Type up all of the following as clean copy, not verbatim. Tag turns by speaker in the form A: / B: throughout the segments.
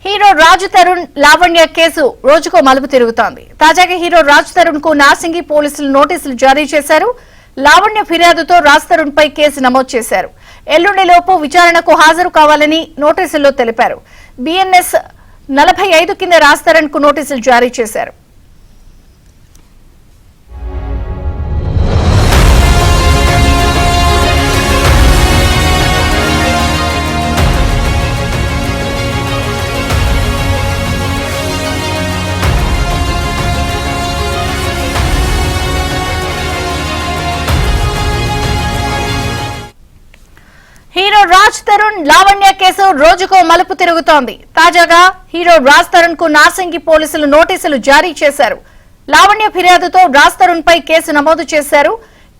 A: Hero Raj Tarun Lavanya case రోజుకో మలుపు తిరుగుతోంది. తాజాగా హీరో రాజ్ తరుణ్ కు నార్సింగి పోలీసులు నోటీసులు జారీ చేశారు. లావణ్య ఫిర్యాదుతో రాజ్ తరుణ్ పై కేసు నమోదు చేశారు. ఎల్లుండిలోపు విచారణకు హాజరు కావాలని నోటీసుల్లో తెలిపారు. బిఎన్ఎస్ 45 కింద రాజ్ తరుణ్ కు నోటీసులు జారీ చేశారు. హీరో రాజ్ తరుణ్ లావణ్య కేసు రోజుకో మలుపు తిరుగుతోంది. తాజాగా హీరో రాజ్ తరుణ్ కు నార్సింగి పోలీసులు నోటీసులు జారీ చేశారు. లావణ్య ఫిర్యాదుతో రాజ్ తరుణ్ పై కేసు నమోదు చేశారు.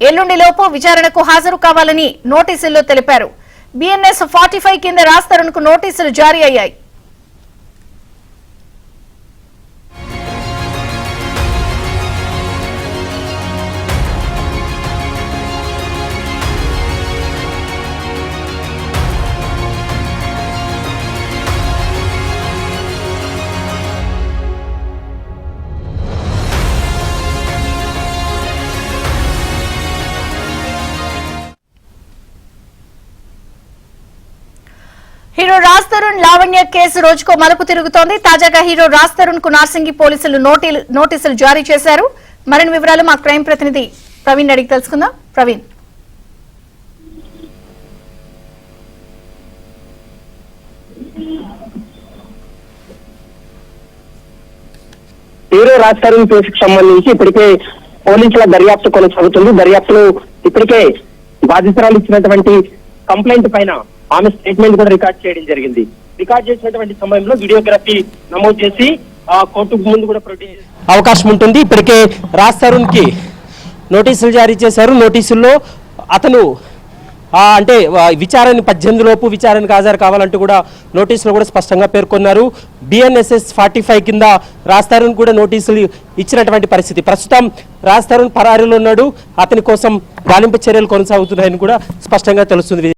A: ఎల్లుండిలోపు విచారణకు హాజరు కావాలని నోటీసుల్లో తెలిపారు. బిఎన్ఎస్ 45 కింద రాజ్ తరుణ్ కు నోటీసులు జారీ అయ్యాయి. హీరో రాజ్ తరుణ్ లావణ్య కేసు రోజుకో మలుపు తిరుగుతోంది. తాజాగా హీరో రాజ్ తరుణ్ కు నార్సింగి పోలీసులు నోటీసులు జారీ చేశారు. మరిన్ని వివరాలు మా క్రైమ్ ప్రతినిధి ప్రవీణ్ అడిగి తెలుసుకుందాం. ప్రవీణ్,
B: హీరో రాజ్ తరుణ్ కేసుకు సంబంధించి ఇప్పటికే పోలీసుల దర్యాప్తు కొనసాగుతుంది. దర్యాప్తులో ఇప్పటికే బాధితురాలు ఇచ్చినటువంటి కంప్లైంట్ పైన ఆమె స్టేట్మెంట్ కూడా రికార్డ్ చేయడం జరిగింది. రికార్డ్ చేసినటువంటి సమయంలో వీడియోగ్రఫీ నమోదు చేసి కోర్టు ముందు కూడా ప్రొడ్యూస్ అవకాశం ఉంటుంది. ఇప్పటికే రాజ్ తరుణ్ కి నోటీసులు జారీ చేశారు. నోటీసుల్లో అతను అంటే విచారణ 18 లోపు విచారణకు హాజరు కావాలంటూ కూడా నోటీసులు కూడా స్పష్టంగా పేర్కొన్నారు. బిఎన్ఎస్ఎస్ 45 కింద రాజ్ తరుణ్ కూడా నోటీసులు ఇచ్చినటువంటి పరిస్థితి. ప్రస్తుతం రాజ్ తరుణ్ పరారీలో ఉన్నాడు. అతని కోసం గాలింపు చర్యలు కొనసాగుతున్నాయని కూడా స్పష్టంగా తెలుస్తుంది.